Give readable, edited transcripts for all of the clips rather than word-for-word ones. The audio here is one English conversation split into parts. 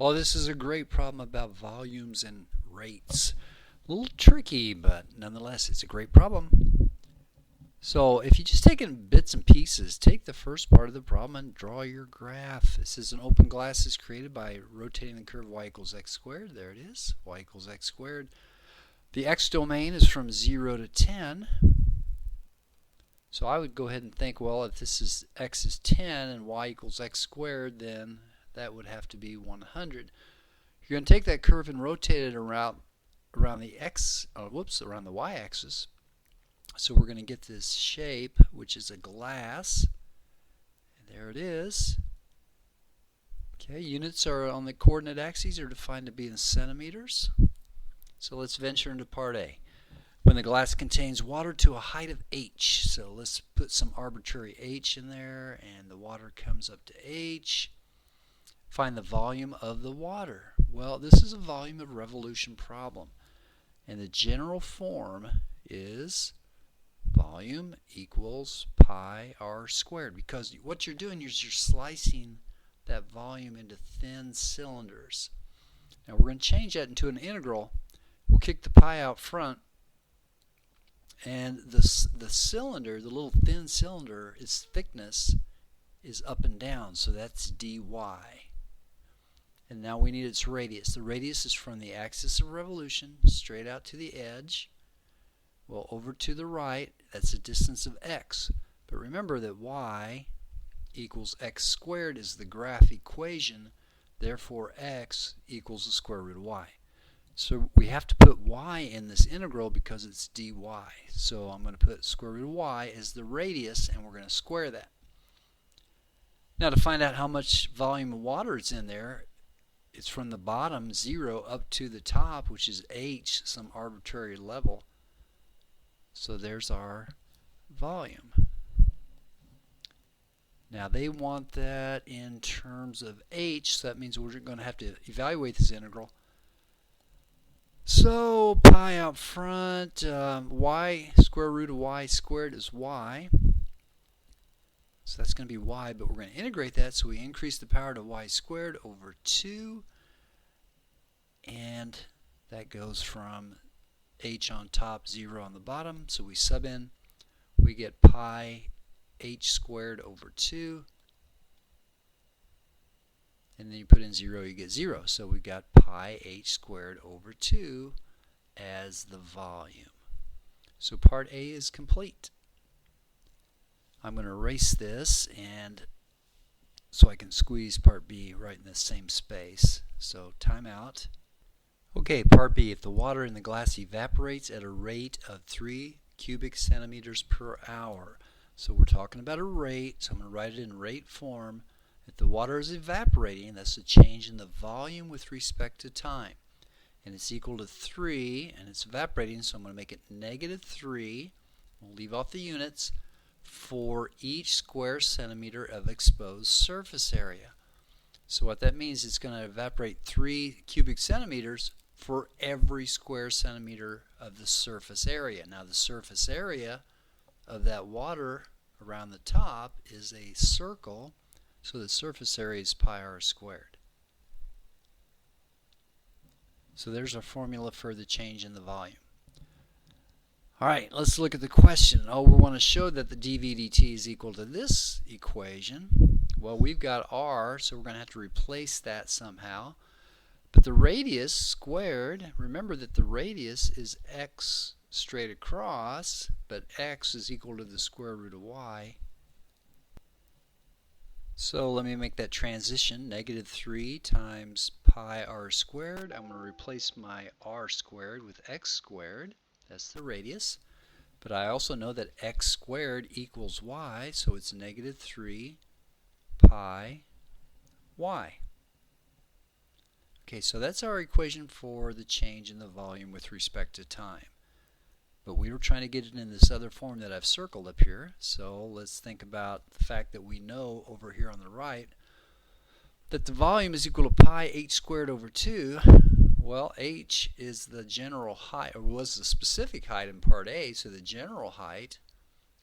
Well, this is a great problem about volumes and rates. A little tricky, but nonetheless, it's a great problem. So if you just take it in bits and pieces, take the first part of the problem and draw your graph. This is an open glass is created by rotating the curve y equals x squared. There it is, y equals x squared. The x domain is from 0 to 10. So I would go ahead and think, well, if this is x is 10 and y equals x squared, then that would have to be 100. You're going to take that curve and rotate it around the around the y-axis. So we're going to get this shape, which is a glass. And there it is. Okay, units are on the coordinate axes are defined to be in centimeters. So let's venture into part A. When the glass contains water to a height of h. So let's put some arbitrary h in there, and the water comes up to h. Find the volume of the water. Well, this is a volume of revolution problem. And the general form is volume equals pi r squared, because what you're doing is you're slicing that volume into thin cylinders. Now we're going to change that into an integral. We'll kick the pi out front, and the cylinder, the little thin cylinder, its thickness is up and down, so that's dy. And now we need its radius. The radius is from the axis of revolution straight out to the edge. Well, over to the right, that's a distance of x. But remember that y equals x squared is the graph equation. Therefore, x equals the square root of y. So we have to put y in this integral because it's dy. So I'm going to put square root of y as the radius, and we're going to square that. Now to find out how much volume of water is in there, it's from the bottom, 0, up to the top, which is h, some arbitrary level. So there's our volume. Now they want that in terms of h, so that means we're going to have to evaluate this integral. So pi out front, y, square root of y squared is y. So that's going to be y, but we're going to integrate that, so we increase the power to y squared over 2. And that goes from h on top, 0 on the bottom. So we sub in, we get pi h squared over 2. And then you put in 0, you get 0. So we got pi h squared over 2 as the volume. So part A is complete. I'm going to erase this, and so I can squeeze part B right in the same space. So timeout. Okay, part B. If the water in the glass evaporates at a rate of 3 cubic centimeters per hour. So we're talking about a rate, so I'm going to write it in rate form. If the water is evaporating, that's a change in the volume with respect to time. And it's equal to 3, and it's evaporating, so I'm going to make it negative 3. We'll leave off the units for each square centimeter of exposed surface area. So what that means, it's going to evaporate 3 cubic centimeters for every square centimeter of the surface area. Now the surface area of that water around the top is a circle, so the surface area is pi r squared. So there's our formula for the change in the volume. Alright, let's look at the question. Oh, we want to show that the dv dt is equal to this equation. Well, we've got r, so we're going to have to replace that somehow. But the radius squared, remember that the radius is x straight across, but x is equal to the square root of y. So let me make that transition. Negative 3 times pi r squared. I'm going to replace my r squared with x squared. That's the radius. But I also know that x squared equals y, so it's negative 3 pi y. Okay, so that's our equation for the change in the volume with respect to time. But we were trying to get it in this other form that I've circled up here. So let's think about the fact that we know over here on the right that the volume is equal to pi h squared over 2. Well, h is the general height, or was the specific height in part A, so the general height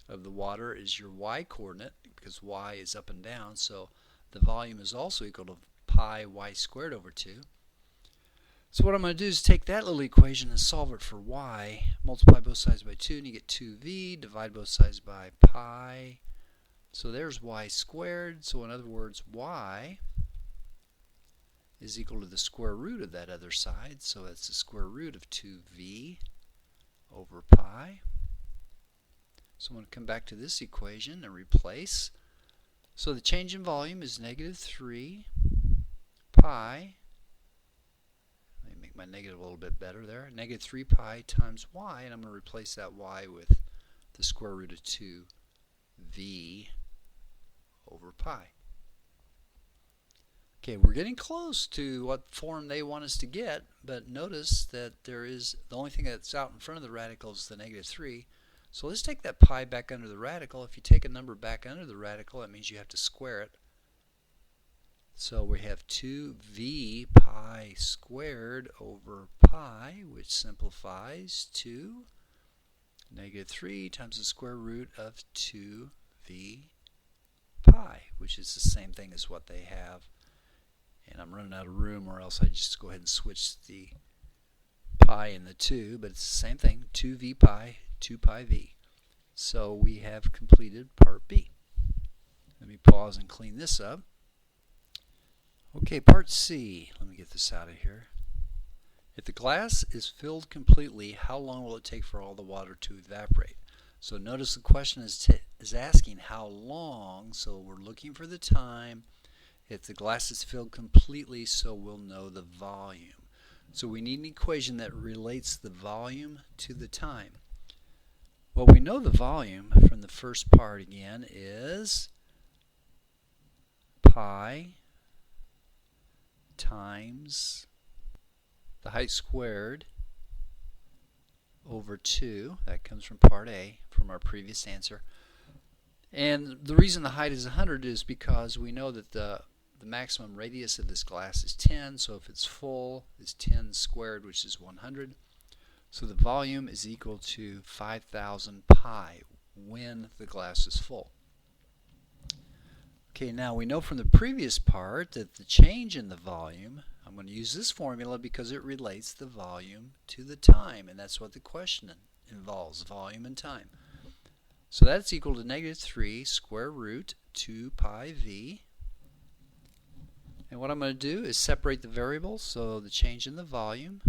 of the water is your y coordinate, because y is up and down, so the volume is also equal to pi pi y squared over 2. So what I'm going to do is take that little equation and solve it for y. Multiply both sides by 2 and you get 2v. Divide both sides by pi. So there's y squared. So in other words, y is equal to the square root of that other side. So that's the square root of 2v over pi. So I'm going to come back to this equation and replace. So the change in volume is negative 3 pi. Let me make my negative a little bit better there. Negative 3 pi times y, and I'm going to replace that y with the square root of 2v over pi. Okay, we're getting close to what form they want us to get, but notice that there is the only thing that's out in front of the radical is the negative 3. So let's take that pi back under the radical. If you take a number back under the radical, that means you have to square it. So we have 2v pi squared over pi, which simplifies to negative 3 times the square root of 2v pi, which is the same thing as what they have. And I'm running out of room, or else I just go ahead and switch the pi and the 2, but it's the same thing, 2v pi, 2 pi v. So we have completed part B. Let me pause and clean this up. Okay, part C. Let me get this out of here. If the glass is filled completely, how long will it take for all the water to evaporate? So notice the question is asking how long, so we're looking for the time. If the glass is filled completely, so we'll know the volume. So we need an equation that relates the volume to the time. Well, we know the volume from the first part again is pi times the height squared over 2. That comes from part A, from our previous answer. And the reason the height is 100 is because we know that the maximum radius of this glass is 10, so if it's full, it's 10 squared, which is 100. So the volume is equal to 5,000 pi when the glass is full. Okay, now we know from the previous part that the change in the volume, I'm going to use this formula because it relates the volume to the time, and that's what the question involves, volume and time. So that's equal to negative 3 square root 2 pi v. And what I'm going to do is separate the variables, so the change in the volume,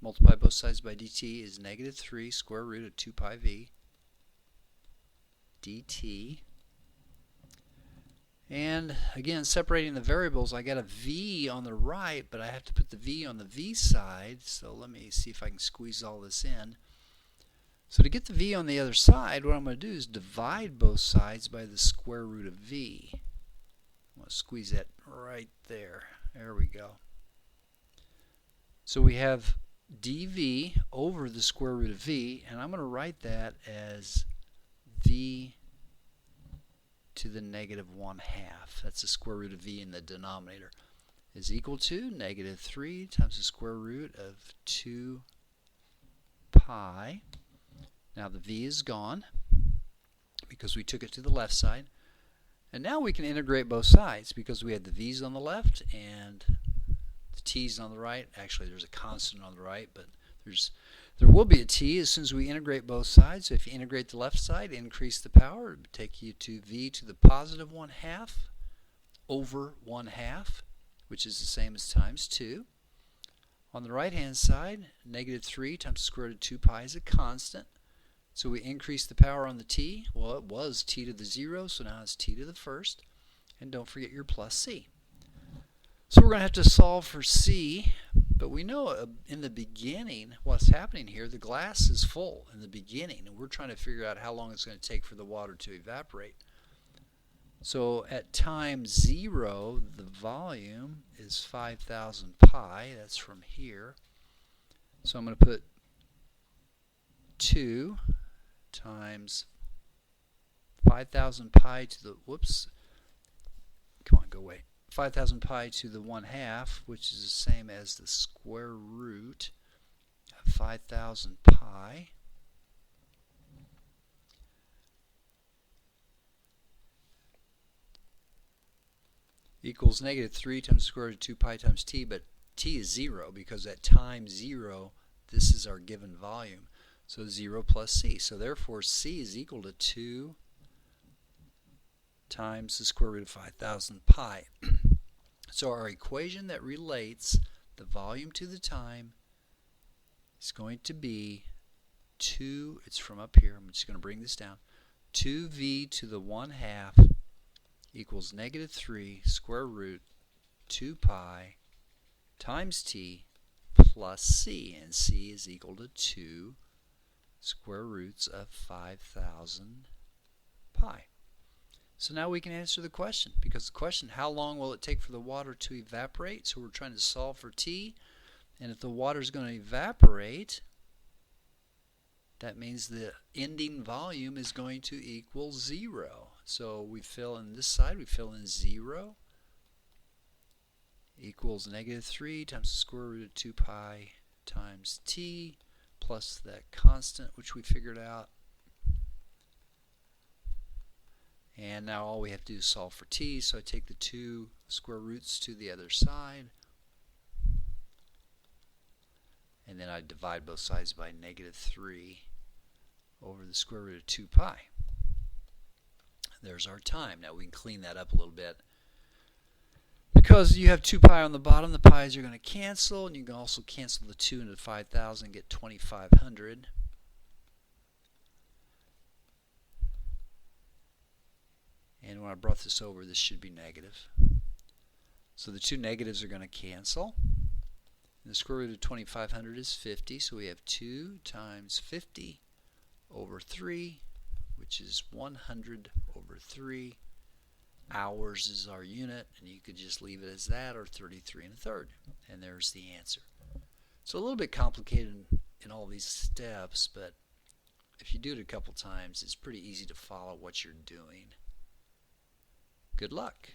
multiply both sides by dt, is negative 3 square root of 2 pi v dt. And again, separating the variables, I got a v on the right, but I have to put the v on the v side, so let me see if I can squeeze all this in. So to get the v on the other side, what I'm going to do is divide both sides by the square root of v. I'm going to squeeze that right there. There we go. So we have dv over the square root of v, and I'm going to write that as v to the negative 1/2. That's the square root of v in the denominator, is equal to negative 3 times the square root of 2 pi. Now the v is gone because we took it to the left side. And now we can integrate both sides because we had the v's on the left and the t's on the right. Actually, there's a constant on the right, but there will be a t as soon as we integrate both sides. So if you integrate the left side, increase the power, it would take you to v to the positive 1/2 over 1/2, which is the same as times 2. On the right hand side, negative 3 times the square root of 2 pi is a constant. So we increase the power on the t. Well, it was t to the 0, so now it's t to the first. And don't forget your plus c. So we're going to have to solve for c, but we know in the beginning what's happening here. The glass is full in the beginning, and we're trying to figure out how long it's going to take for the water to evaporate. So at time 0, the volume is 5,000 pi. That's from here. So I'm going to put 2 times 5,000 pi to the, whoops, come on, go away, 5,000 pi to the 1/2, which is the same as the square root of 5,000 pi. equals negative 3 times the square root of 2 pi times t, but t is 0 because at time 0, this is our given volume. So 0 plus c. So therefore c is equal to 2 times the square root of 5,000 pi. So our equation that relates the volume to the time is going to be 2, it's from up here, I'm just going to bring this down, 2v to the 1/2 equals negative 3 square root 2 pi times t plus c, and c is equal to 2 square roots of 5,000 pi. So now we can answer the question, because the question, how long will it take for the water to evaporate? So we're trying to solve for t, and if the water is going to evaporate, that means the ending volume is going to equal 0. So we fill in this side, we fill in 0 equals negative 3 times the square root of 2 pi times t plus that constant which we figured out. And now all we have to do is solve for t, so I take the 2 square roots to the other side, and then I divide both sides by negative 3 over the square root of 2 pi. There's our time. Now we can clean that up a little bit. Because you have 2 pi on the bottom, the pi's are going to cancel, and you can also cancel the 2 into 5,000 and get 2,500. And when I brought this over, this should be negative. So the two negatives are going to cancel. And the square root of 2,500 is 50, so we have 2 times 50 over 3, which is 100 over 3. Hours is our unit, and you could just leave it as that, or 33 1/3. And there's the answer. So a little bit complicated in all these steps, but if you do it a couple times, it's pretty easy to follow what you're doing. Good luck.